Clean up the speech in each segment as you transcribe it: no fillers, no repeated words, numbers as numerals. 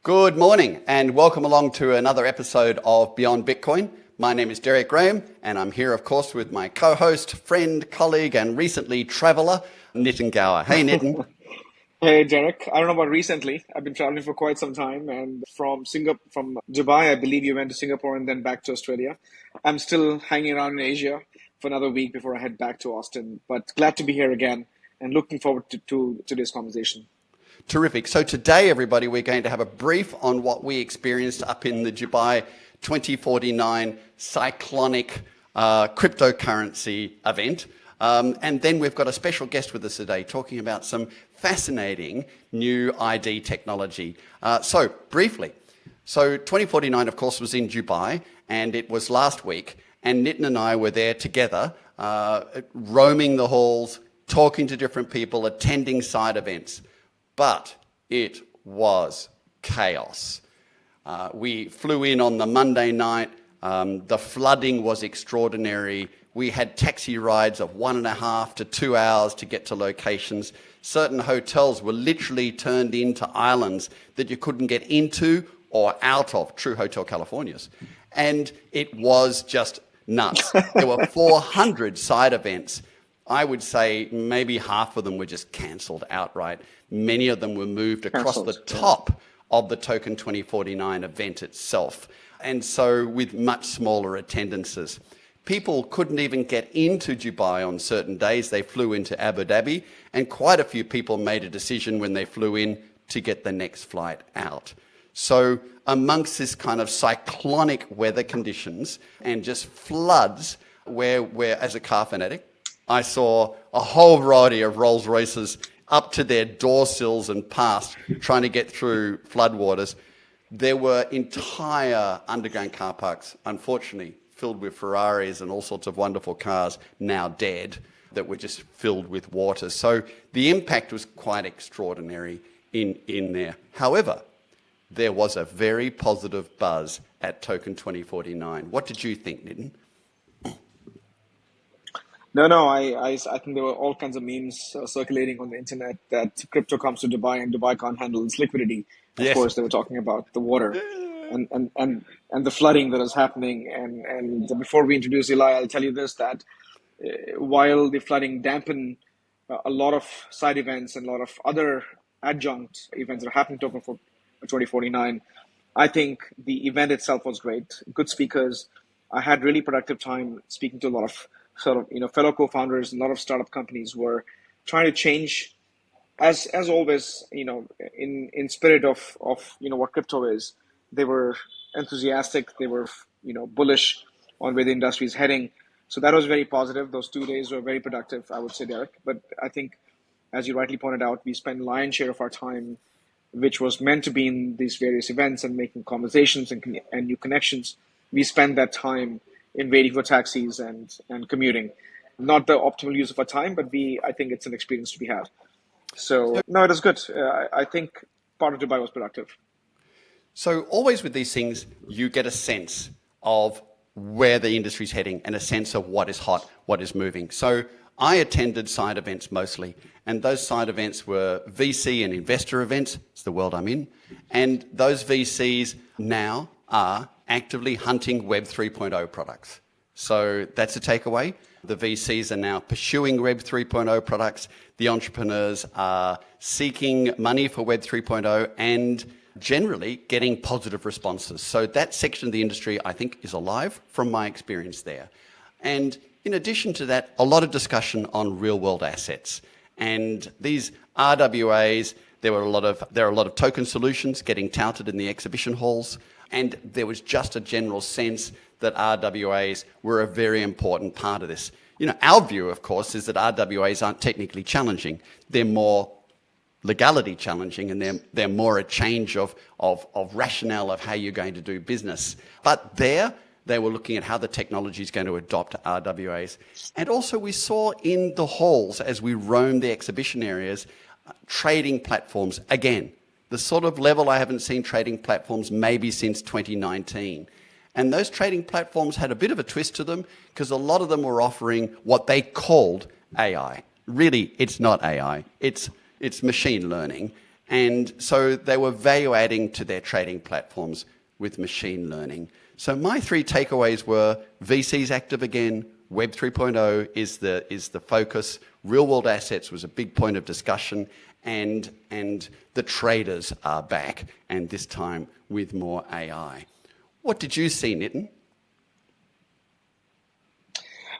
Good morning and welcome along to another episode of Beyond Bitcoin. My name is Deryck and I'm here, of course, with my co-host, friend, colleague and recently traveller, Nitin Gaur. Hey, Nitin. Hey Deryck, I don't know about recently. I've been traveling for quite some time, and from Dubai, I believe you went to Singapore and then back to Australia. I'm still hanging around in Asia for another week before I head back to Austin. But glad to be here again, and looking forward to today's conversation. Terrific. So today, everybody, we're going to have a brief on what we experienced up in the Dubai 2049 cyclonic cryptocurrency event. And then we've got a special guest with us today talking about some fascinating new ID technology. So briefly, 2049, of course, was in Dubai, and it was last week, and Nitin and I were there together, roaming the halls, talking to different people, attending side events. But it was chaos. We flew in on the Monday night. The flooding was extraordinary. We had taxi rides of 1.5 to 2 hours to get to locations. Certain hotels were literally turned into islands that you couldn't get into or out of, true Hotel Californias. And it was just nuts. There were 400 side events. I would say maybe half of them were just cancelled outright. Many of them were moved across the top of the Token 2049 event itself. And so with much smaller attendances. People couldn't even get into Dubai on certain days. They flew into Abu Dhabi, and quite a few people made a decision when they flew in to get the next flight out. So amongst this kind of cyclonic weather conditions and just floods, where as a car fanatic, I saw a whole variety of Rolls Royces up to their door sills and past trying to get through floodwaters. There were entire underground car parks, unfortunately, filled with Ferraris and all sorts of wonderful cars, now dead, that were just filled with water. So the impact was quite extraordinary in there. However, there was a very positive buzz at Token 2049. What did you think, Nitin? No, I think there were all kinds of memes circulating on the internet that crypto comes to Dubai and Dubai can't handle its liquidity. Of Yes. course, they were talking about the water and the flooding that is happening. And before we introduce Eli, I'll tell you this, that while the flooding dampened a lot of side events and a lot of other adjunct events that are happening to Open for 2049, I think the event itself was great. Good speakers. I had really productive time speaking to a lot of fellow co-founders. A lot of startup companies were trying to change, as always, in spirit of what crypto is. They were enthusiastic. They were bullish on where the industry is heading. So that was very positive. Those 2 days were very productive, I would say, Deryck. But I think, as you rightly pointed out, we spent lion's share of our time, which was meant to be in these various events and making conversations and new connections. We spent that time in waiting for taxis and commuting. Not the optimal use of our time, but I think it's an experience to be had. So, no, it was good. I think part of Dubai was productive. So always with these things, you get a sense of where the industry's heading and a sense of what is hot, what is moving. So I attended side events mostly, and those side events were VC and investor events. It's the world I'm in. And those VCs now are actively hunting Web 3.0 products. So that's a takeaway. The VCs are now pursuing Web 3.0 products. The entrepreneurs are seeking money for Web 3.0 and generally getting positive responses. So that section of the industry, I think, is alive from my experience there. And in addition to that, a lot of discussion on real-world assets. And these RWAs, there are a lot of token solutions getting touted in the exhibition halls. And there was just a general sense that RWAs were a very important part of this. Our view, of course, is that RWAs aren't technically challenging. They're more legality challenging, and they're more a change of rationale of how you're going to do business. But they were looking at how the technology is going to adopt RWAs. And also we saw in the halls, as we roamed the exhibition areas, trading platforms again. The sort of level I haven't seen trading platforms maybe since 2019. And those trading platforms had a bit of a twist to them because a lot of them were offering what they called AI. Really, it's not AI. It's machine learning. And so they were value adding to their trading platforms with machine learning. So my three takeaways were VC's active again, Web 3.0 is the focus, real world assets was a big point of discussion, and the traders are back, and this time with more AI. What did you see, Nitin?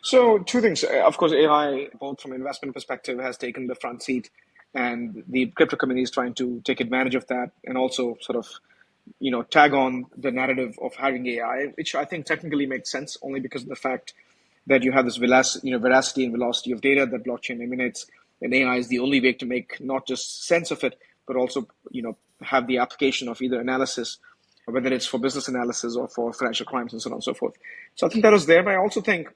So two things. Of course, AI, both from investment perspective, has taken the front seat, and the crypto community is trying to take advantage of that, and also sort of, tag on the narrative of having AI, which I think technically makes sense only because of the fact that you have this veracity and velocity of data that blockchain emanates, and AI is the only way to make not just sense of it, but also, have the application of either analysis, whether it's for business analysis or for financial crimes and so on and so forth. So I think that was there, but I also think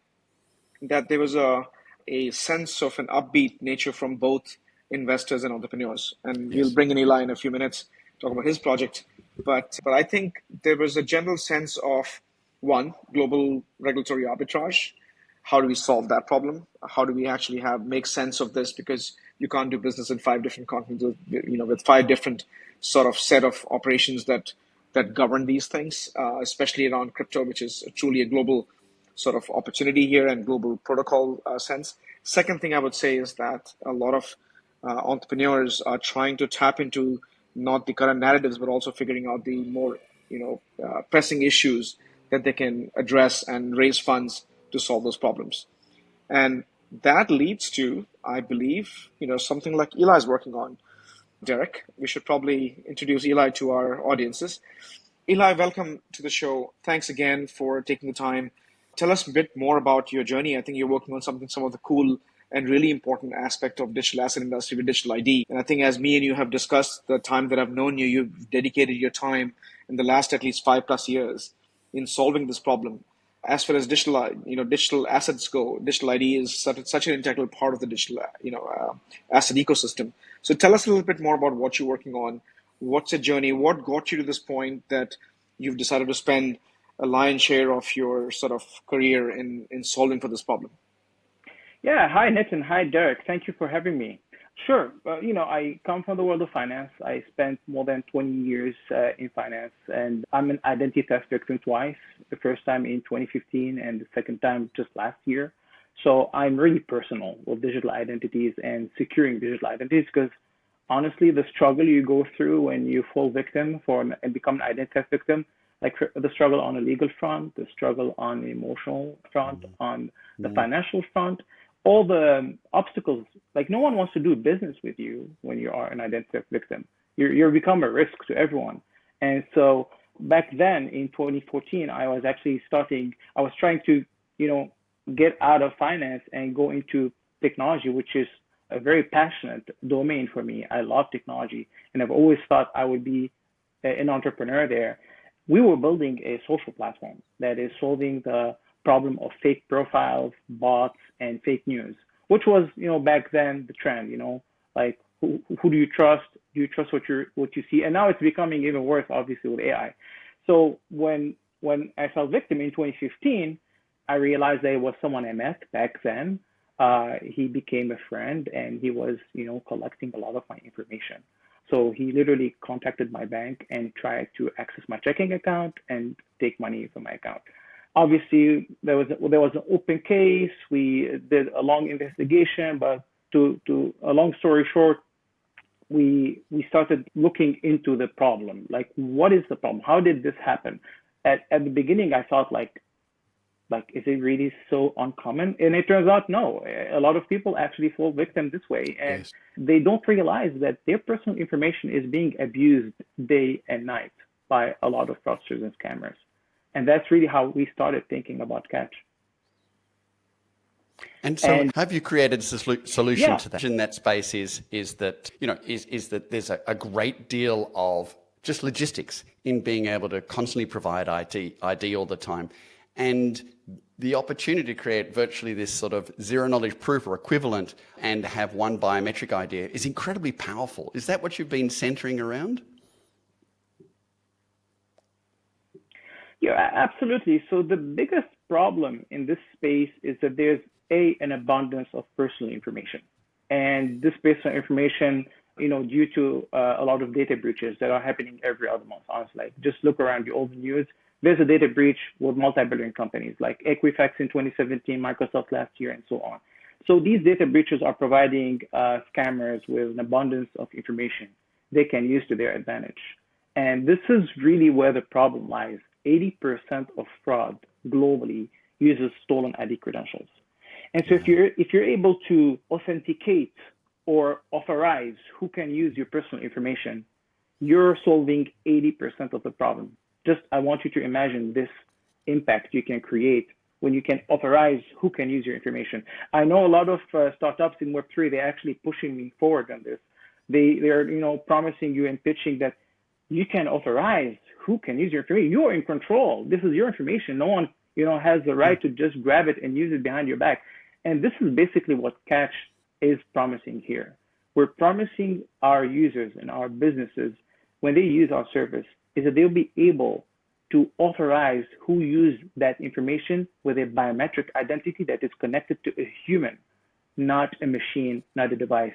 that there was a sense of an upbeat nature from both investors and entrepreneurs. And we'll Yes. bring in Eli in a few minutes, talk about his project. But I think there was a general sense of, one, global regulatory arbitrage. How do we solve that problem? How do we actually make sense of this? Because you can't do business in 5 different continents, with 5 different sort of set of operations that govern these things, especially around crypto, which is truly a global sort of opportunity here and global protocol sense. Second thing I would say is that a lot of entrepreneurs are trying to tap into not the current narratives, but also figuring out the more pressing issues that they can address and raise funds to solve those problems. And that leads to, I believe, something like Eli's working on. Deryck, we should probably introduce Eli to our audiences. Eli, welcome to the show. Thanks again for taking the time. Tell us a bit more about your journey. I think you're working on some of the cool and really important aspect of digital asset industry with digital ID. And I think as me and you have discussed the time that I've known you, you've dedicated your time in the last at least 5+ years in solving this problem. As far as digital assets go, digital ID is such an integral part of the digital, asset ecosystem. So tell us a little bit more about what you're working on. What's the journey? What got you to this point that you've decided to spend a lion's share of your sort of career in solving for this problem? Yeah, hi Nitin, hi Deryck. Thank you for having me. Sure. I come from the world of finance. I spent more than 20 years in finance, and I'm an identity theft victim twice. The first time in 2015, and the second time just last year. So I'm really personal with digital identities and securing digital identities because honestly, the struggle you go through when you fall victim and become an identity theft victim, like the struggle on a legal front, the struggle on the emotional front, on the financial front, all the obstacles, like no one wants to do business with you when you are an identity theft victim. You're become a risk to everyone. And so back then in 2014, I was trying to, get out of finance and go into technology, which is a very passionate domain for me. I love technology, and I've always thought I would be an entrepreneur there. We were building a social platform that is solving the problem of fake profiles, bots, and fake news, which was, back then the trend, like who do you trust? Do you trust what you see? And now it's becoming even worse, obviously, with AI. So when I fell victim in 2015, I realized that it was someone I met back then. He became a friend, and he was, collecting a lot of my information. So he literally contacted my bank and tried to access my checking account and take money from my account. Obviously, there was an open case. We did a long investigation, but to a long story short, we started looking into the problem. Like, what is the problem? How did this happen? At the beginning, I thought like, is it really so uncommon? And it turns out, no, a lot of people actually fall victim this way. And Yes. they don't realize that their personal information is being abused day and night by a lot of fraudsters and scammers. And that's really how we started thinking about KATSH. And so, And have you created a solution yeah, to that? In that space is that there's a great deal of just logistics in being able to constantly provide ID all the time, and the opportunity to create virtually this sort of zero knowledge proof or equivalent and have one biometric idea is incredibly powerful. Is that what you've been centering around? yeah, absolutely. So the biggest problem in this space is that there's an abundance of personal information. And this personal information due to a lot of data breaches that are happening every other month. Honestly, like, just look around all the news. There's a data breach with multi-billion companies like Equifax in 2017, Microsoft last year, and so on. So these data breaches are providing scammers with an abundance of information they can use to their advantage. And this is really where the problem lies. 80% of fraud globally uses stolen ID credentials. And so if you're able to authenticate or authorize who can use your personal information, you're solving 80% of the problem. Just, I want you to imagine this impact you can create when you can authorize who can use your information. I know a lot of startups in Web3, they're actually pushing me forward on this. They're promising you and pitching that you can authorize who can use your information. You're in control. This is your information. No one has the right to just grab it and use it behind your back. And this is basically what KATSH is promising here. We're promising our users and our businesses, when they use our service, is that they'll be able to authorize who use that information with a biometric identity that is connected to a human, not a machine, not a device.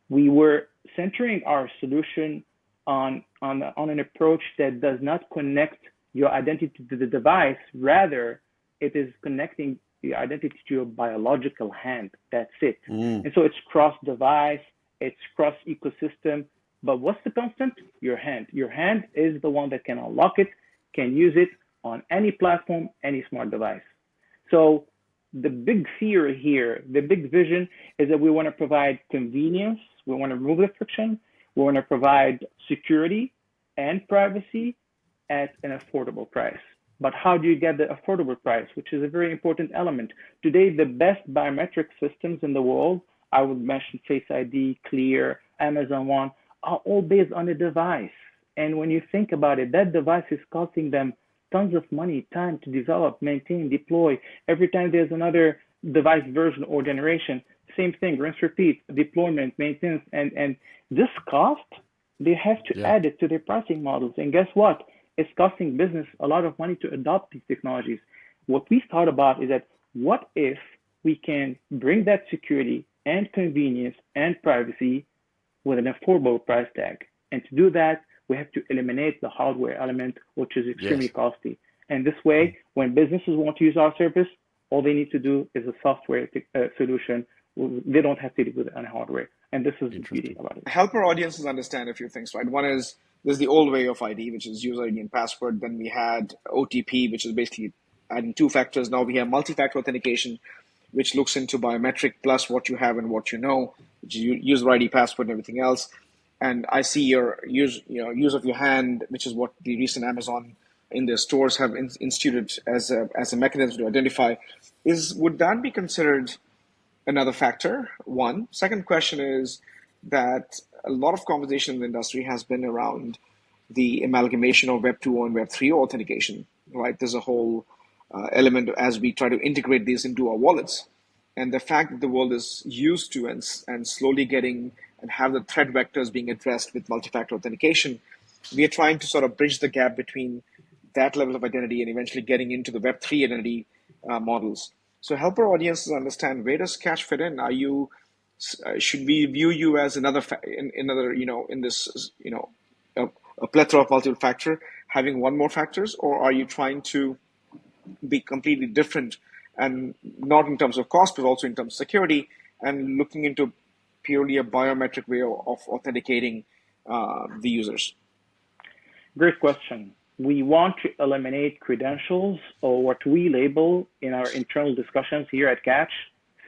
We were centering our solution on an approach that does not connect your identity to the device. Rather, it is connecting the identity to your biological hand. That's it. And so it's cross-device, it's cross-ecosystem. But what's the constant? Your hand. Your hand is the one that can unlock it, can use it on any platform, any smart device. So the big fear here, the big vision is that we want to provide convenience. We want to remove the friction. We want to provide security and privacy at an affordable price. But how do you get the affordable price, which is a very important element? Today, the best biometric systems in the world, I would mention Face ID, Clear, Amazon One, are all based on a device. And when you think about it, that device is costing them tons of money, time to develop, maintain, deploy. Every time there's another device version or generation, same thing, rinse, repeat, deployment, maintenance, and this cost, they have to add it to their pricing models. And guess what? It's costing business a lot of money to adopt these technologies. What we thought about is that what if we can bring that security and convenience and privacy with an affordable price tag? And to do that, we have to eliminate the hardware element, which is extremely costly. And this way, when businesses want to use our service, all they need to do is a software solution. They don't have to deal with any hardware. And this is the beauty about it. Help our audiences understand a few things, right? One is, there's the old way of ID, which is user ID and password. Then we had OTP, which is basically adding two factors. Now we have multi-factor authentication, which looks into biometric plus what you have and what you know, which is user ID, password, and everything else. And I see your use of your hand, which is what the recent Amazon in their stores have instituted as a mechanism to identify. Would that be considered another factor? One. Second question is that a lot of conversation in the industry has been around the amalgamation of Web 2.0 and Web 3.0 authentication, right? There's a whole element as we try to integrate these into our wallets. And the fact that the world is used to and slowly getting and have the threat vectors being addressed with multi-factor authentication, we are trying to sort of bridge the gap between that level of identity and eventually getting into the Web 3 identity models. So help our audiences understand, where does KATSH fit in? Are you should we view you as another in this a plethora of multiple factor, having one more factors, or are you trying to be completely different, and not in terms of cost but also in terms of security, and looking into purely a biometric way of authenticating the users? Great question. We want to eliminate credentials, or what we label in our internal discussions here at KATSH,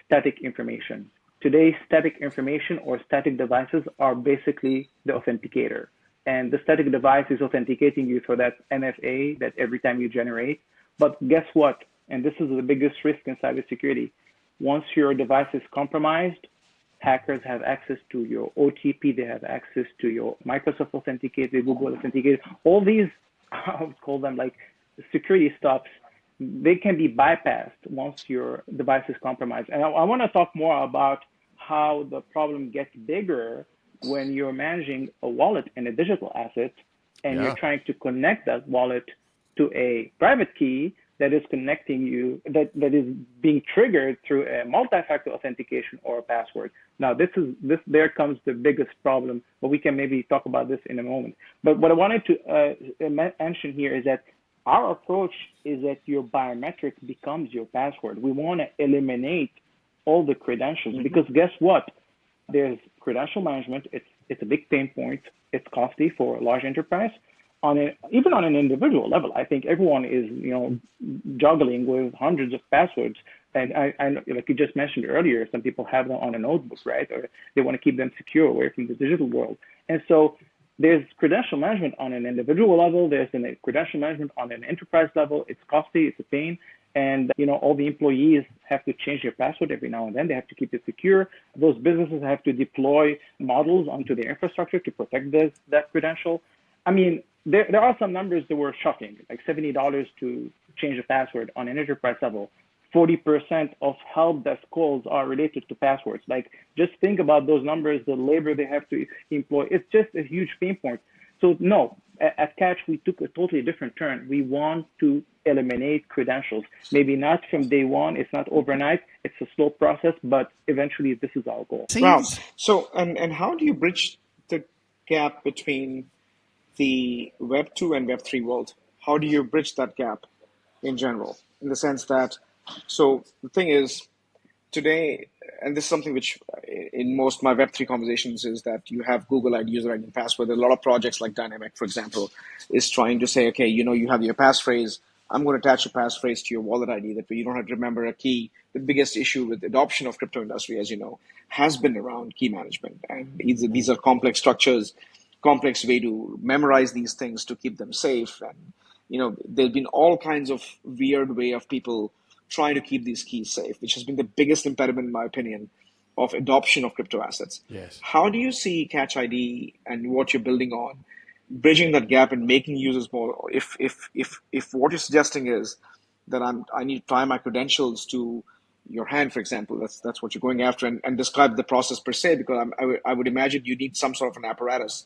static information. Today, static information or static devices are basically the authenticator. And the static device is authenticating you for that MFA that every time you generate. But guess what? And this is the biggest risk in cybersecurity. Once your device is compromised, hackers have access to your OTP, they have access to your Microsoft Authenticator, Google Authenticator. All these, I would call them like security stops, they can be bypassed once your device is compromised. And I want to talk more about how the problem gets bigger when you're managing a wallet and a digital asset, and you're trying to connect that wallet to a private key that is connecting you, that is being triggered through a multi-factor authentication or a password. Now, there comes the biggest problem, but we can maybe talk about this in a moment. But what I wanted to mention here is that our approach is that your biometric becomes your password. We want to eliminate all the credentials because guess what? There's credential management. It's a big pain point. It's costly for a large enterprise. Even on an individual level, I think everyone is juggling with hundreds of passwords. And I like you just mentioned earlier, some people have them on a notebook, right? Or they want to keep them secure away from the digital world. And so there's credential management on an individual level. There's a credential management on an enterprise level. It's costly. It's a pain. And, all the employees have to change their password every now and then. They have to keep it secure. Those businesses have to deploy models onto their infrastructure to protect that credential. I mean, there are some numbers that were shocking, like $70 to change a password on an enterprise level. 40% of help desk calls are related to passwords. Like, just think about those numbers, the labor they have to employ. It's just a huge pain point. So no, at KATSH, we took a totally different turn. We want to eliminate credentials. Maybe not from day one. It's not overnight. It's a slow process, but eventually this is our goal. Wow. So, and how do you bridge the gap between the Web 2 and Web 3 world? How do you bridge that gap in general? In the sense that, so the thing is, today, and this is something which in most of my Web 3 conversations is that you have Google ID, user ID, and password. A lot of projects like Dynamic, for example, is trying to say, okay, you have your passphrase. I'm going to attach a passphrase to your wallet ID. That way you don't have to remember a key. The biggest issue with adoption of crypto industry, as you know, has been around key management. And these are complex structures, complex way to memorize these things to keep them safe. And, there've been all kinds of weird way of people trying to keep these keys safe, which has been the biggest impediment, in my opinion, of adoption of crypto assets. Yes. How do you see KATSH ID and what you're building on, bridging that gap and making users more? If what you're suggesting is that I need to tie my credentials to your hand, for example, that's what you're going after, and describe the process per se, because I would imagine you need some sort of an apparatus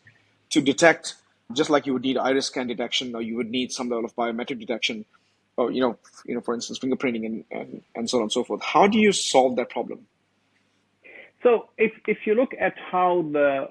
to detect, just like you would need iris scan detection, or you would need some level of biometric detection, or for instance, fingerprinting and so on and so forth. How do you solve that problem? So if you look at how the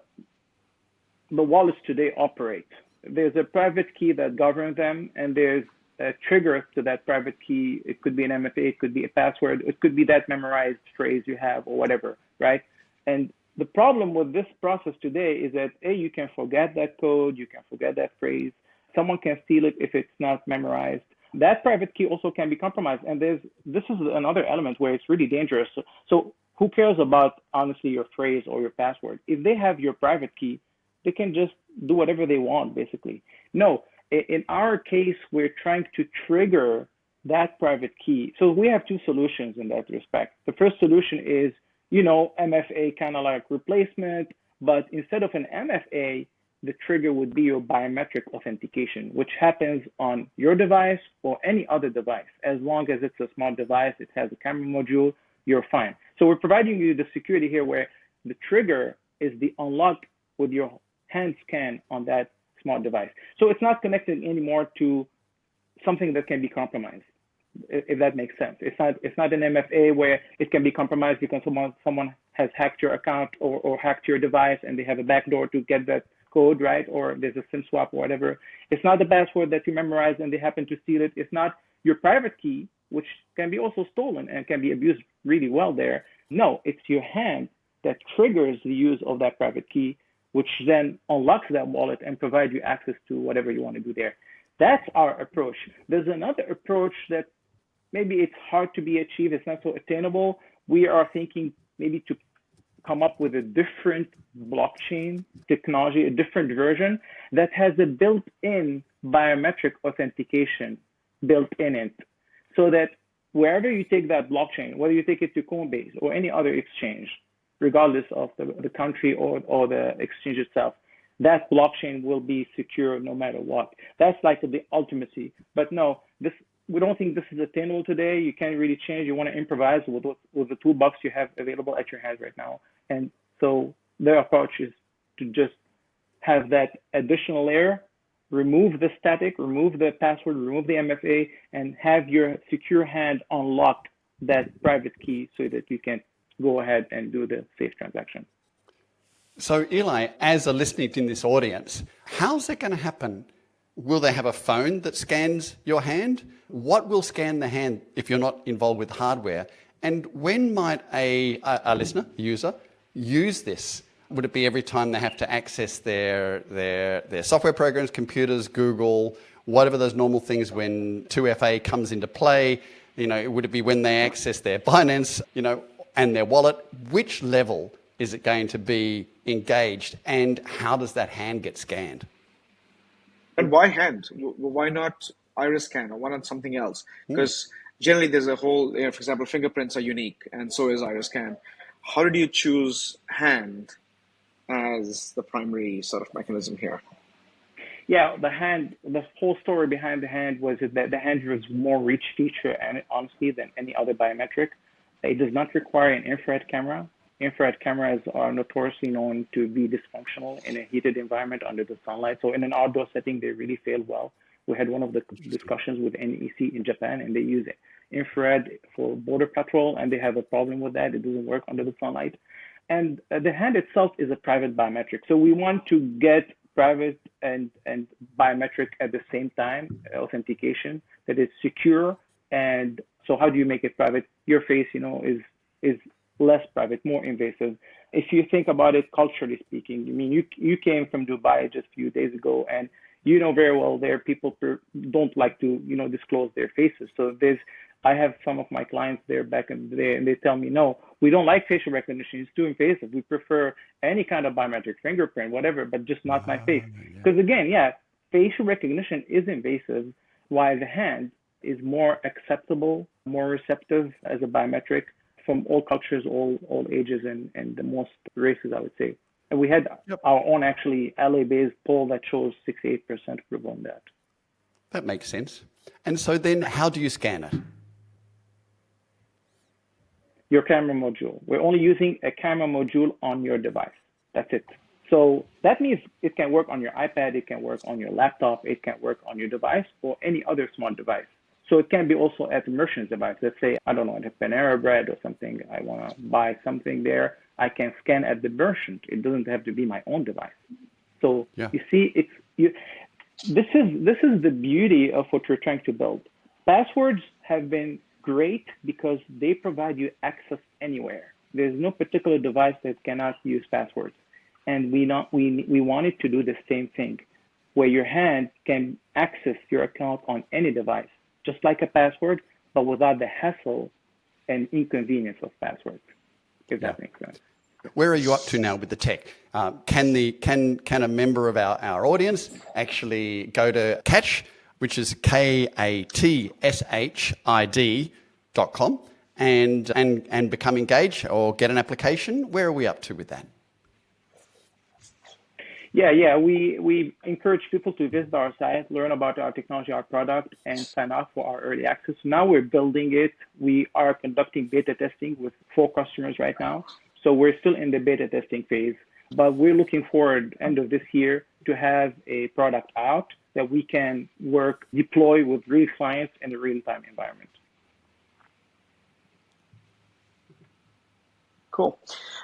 wallets today operate, there's a private key that governs them, and there's a trigger to that private key. It could be an MFA, it could be a password, it could be that memorized phrase you have or whatever, right? And the problem with this process today is that you can forget that code, you can forget that phrase. Someone can steal it if it's not memorized. That private key also can be compromised. And this is another element where it's really dangerous. So who cares about, honestly, your phrase or your password? If they have your private key, they can just do whatever they want, basically. No, in our case, we're trying to trigger that private key. So we have two solutions in that respect. The first solution is, MFA kind of like replacement, but instead of an MFA, the trigger would be your biometric authentication, which happens on your device or any other device. As long as it's a smart device, it has a camera module, you're fine. So we're providing you the security here where the trigger is the unlock with your hand scan on that smart device. So it's not connected anymore to something that can be compromised, if that makes sense. It's not an MFA where it can be compromised because someone has hacked your account or hacked your device and they have a backdoor to get that code, right? Or there's a SIM swap or whatever. It's not the password that you memorized and they happen to steal it. It's not your private key, which can be also stolen and can be abused really well there. No, it's your hand that triggers the use of that private key, which then unlocks that wallet and provides you access to whatever you want to do there. That's our approach. There's another approach that maybe it's hard to be achieved. It's not so attainable. We are thinking maybe to come up with a different blockchain technology, a different version that has a built-in biometric authentication built in it, so that wherever you take that blockchain, whether you take it to Coinbase or any other exchange, regardless of the country or the exchange itself, that blockchain will be secure no matter what. That's like the ultimacy. But no, we don't think this is attainable today. You can't really change. You want to improvise with the toolbox you have available at your hand right now. And so their approach is to just have that additional layer remove the static, remove the password, remove the MFA, and have your secure hand unlock that private key so that you can go ahead and do the safe transaction. So Eli, as a listener in this audience, how's that going to happen? Will they have a phone that scans your hand? What will scan the hand if you're not involved with hardware? And when might a listener, user, use this? Would it be every time they have to access their software programs, computers, Google, whatever those normal things when 2FA comes into play? Would it be when they access their Binance, and their wallet? Which level is it going to be engaged, and how does that hand get scanned? And why hand? Why not iris scan, or why not something else? Because generally there's a whole, for example, fingerprints are unique, and so is iris scan. How did you choose hand as the primary sort of mechanism here? Yeah, the whole story behind the hand was that the hand was more rich feature, and honestly, than any other biometric. It does not require an infrared camera. Infrared cameras are notoriously known to be dysfunctional in a heated environment under the sunlight. So in an outdoor setting, they really fail well. We had one of the discussions with NEC in Japan, and they use infrared for border patrol, and they have a problem with that. It doesn't work under the sunlight. And the hand itself is a private biometric. So we want to get private and biometric at the same time, authentication that is secure. And so how do you make it private? Your face, is less private, more invasive. If you think about it culturally speaking, you came from Dubai just a few days ago, and you know very well there people don't like to disclose their faces. So I have some of my clients there back in the day, and they tell me, no, we don't like facial recognition. It's too invasive. We prefer any kind of biometric, fingerprint, whatever, but just not my face. Because again, facial recognition is invasive, while the hand is more acceptable, more receptive as a biometric from all cultures, all ages, and the most races, I would say. And we had our own actually LA-based poll that shows 68% approval on that. That makes sense. And so then how do you scan it? Your camera module. We're only using a camera module on your device. That's it. So that means it can work on your iPad, it can work on your laptop, it can work on your device or any other smart device. So it can be also at the merchant's device. Let's say, I don't know, at Panera Bread or something, I want to buy something there. I can scan at the merchant. It doesn't have to be my own device. So you see, this is the beauty of what we're trying to build. Passwords have been great because they provide you access anywhere. There's no particular device that cannot use passwords. And we wanted to do the same thing, where your hand can access your account on any device, just like a password, but without the hassle and inconvenience of passwords, if that makes sense. Where are you up to now with the tech? Can a member of our audience actually go to KATSH, which is KATSHID.com, and become engaged or get an application? Where are we up to with that? Yeah. We encourage people to visit our site, learn about our technology, our product, and sign up for our early access. Now we're building it. We are conducting beta testing with 4 customers right now. So we're still in the beta testing phase, but we're looking forward end of this year to have a product out that we can deploy with real clients in a real-time environment. Cool.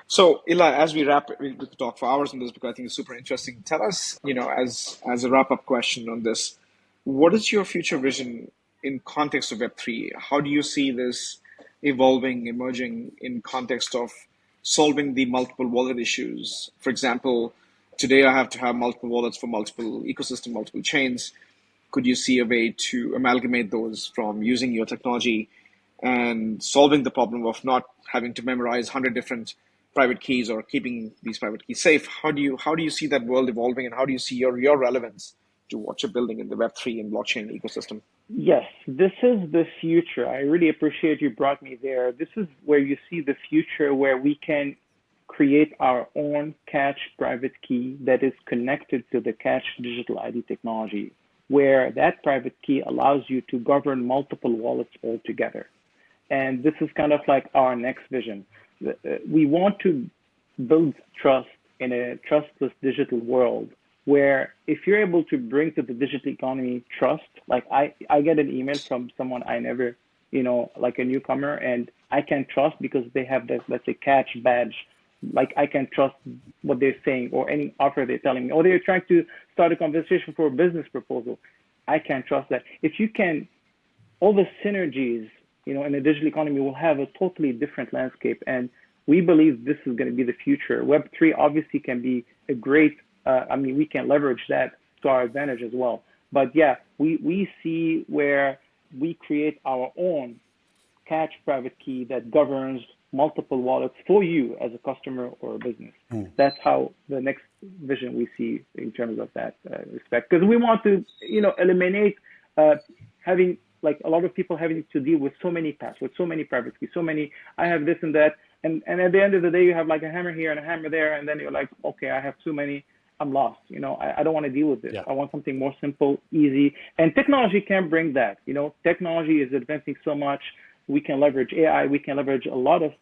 So, Eli, as we wrap, we could talk for hours on this because I think it's super interesting. Tell us, as a wrap-up question on this, what is your future vision in context of Web3? How do you see this evolving, emerging in context of solving the multiple wallet issues? For example, today I have to have multiple wallets for multiple ecosystem, multiple chains. Could you see a way to amalgamate those from using your technology and solving the problem of not having to memorize 100 different private keys or keeping these private keys safe? How do you see that world evolving, and how do you see your relevance to what you're building in the Web3 and blockchain ecosystem? Yes, this is the future. I really appreciate you brought me there. This is where you see the future, where we can create our own KATSH private key that is connected to the KATSH digital ID technology, where that private key allows you to govern multiple wallets all together. And this is kind of like our next vision. We want to build trust in a trustless digital world where if you're able to bring to the digital economy trust, like I get an email from someone I never, like a newcomer, and I can trust because they have this, let's say, KATSH badge. Like I can trust what they're saying or any offer they're telling me, or they're trying to start a conversation for a business proposal. I can trust that. If you can, all the synergies, in the digital economy will have a totally different landscape. And we believe this is going to be the future. Web3 obviously can be a great, we can leverage that to our advantage as well. But yeah, we see where we create our own KATSH private key that governs multiple wallets for you as a customer or a business. That's how the next vision we see in terms of that respect. Because we want to, eliminate having like a lot of people having to deal with so many passwords, so many private keys, so many, I have this and that. And at the end of the day, you have like a hammer here and a hammer there. And then you're like, okay, I have too many. I'm lost. I don't want to deal with this. Yeah. I want something more simple, easy. And technology can bring that. Technology is advancing so much. We can leverage AI. We can leverage a lot of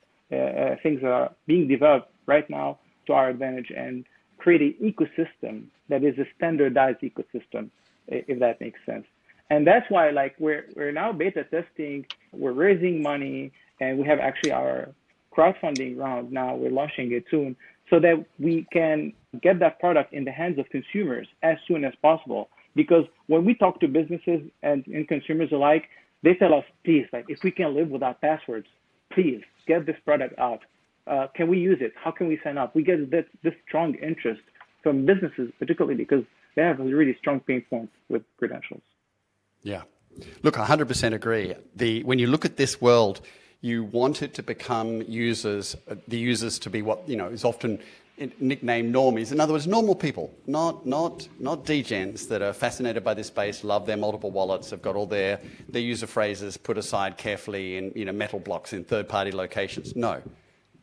things that are being developed right now to our advantage and create an ecosystem that is a standardized ecosystem, if that makes sense. And that's why, like, we're now beta testing. We're raising money, and we have actually our crowdfunding round now. We're launching it soon, so that we can get that product in the hands of consumers as soon as possible. Because when we talk to businesses and consumers alike, they tell us, please, like, if we can live without passwords, please get this product out. Can we use it? How can we sign up? We get this strong interest from businesses, particularly because they have a really strong pain point with credentials. Yeah. Look, I 100% agree. When you look at this world, you want it to become the users to be what, is often nicknamed normies. In other words, normal people, not degens that are fascinated by this space, love their multiple wallets, have got all their user phrases put aside carefully in, metal blocks in third-party locations. No,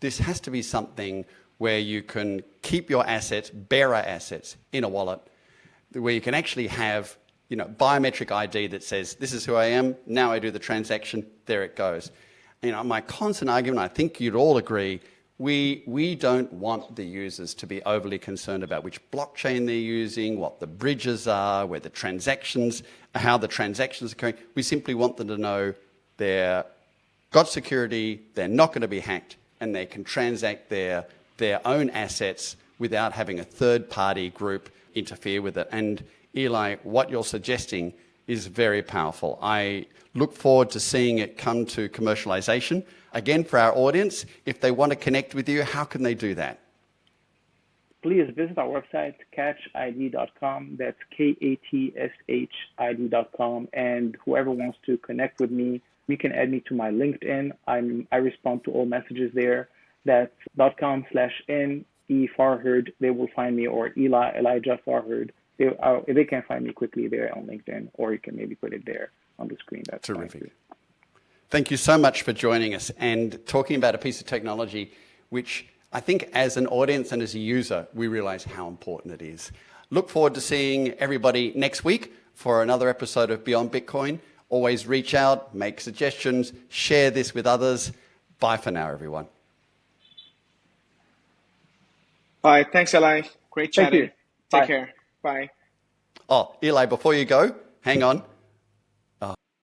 this has to be something where you can keep your assets, bearer assets, in a wallet, where you can actually have biometric ID that says, this is who I am, now I do the transaction, there it goes. My constant argument, I think you'd all agree, we don't want the users to be overly concerned about which blockchain they're using, what the bridges are, how the transactions are occurring. We simply want them to know they've got security, they're not going to be hacked, and they can transact their own assets without having a third-party group interfere with it. And Eli, what you're suggesting is very powerful. I look forward to seeing it come to commercialization. Again, for our audience, if they want to connect with you, how can they do that? Please visit our website, KATSHID.com. That's KATSHID.com. And whoever wants to connect with me, you can add me to my LinkedIn. I respond to all messages there. That's .com/N-E Farhood. They will find me, or Elijah Farhood. They can find me quickly there on LinkedIn, or you can maybe put it there on the screen. That's terrific. Thank you so much for joining us and talking about a piece of technology which I think as an audience and as a user, we realize how important it is. Look forward to seeing everybody next week for another episode of Beyond Bitcoin. Always reach out, make suggestions, share this with others. Bye for now, everyone. Bye. Thanks, Eli. Great chatting. Thank you. Take care. Bye. Oh, Eli, before you go, hang on.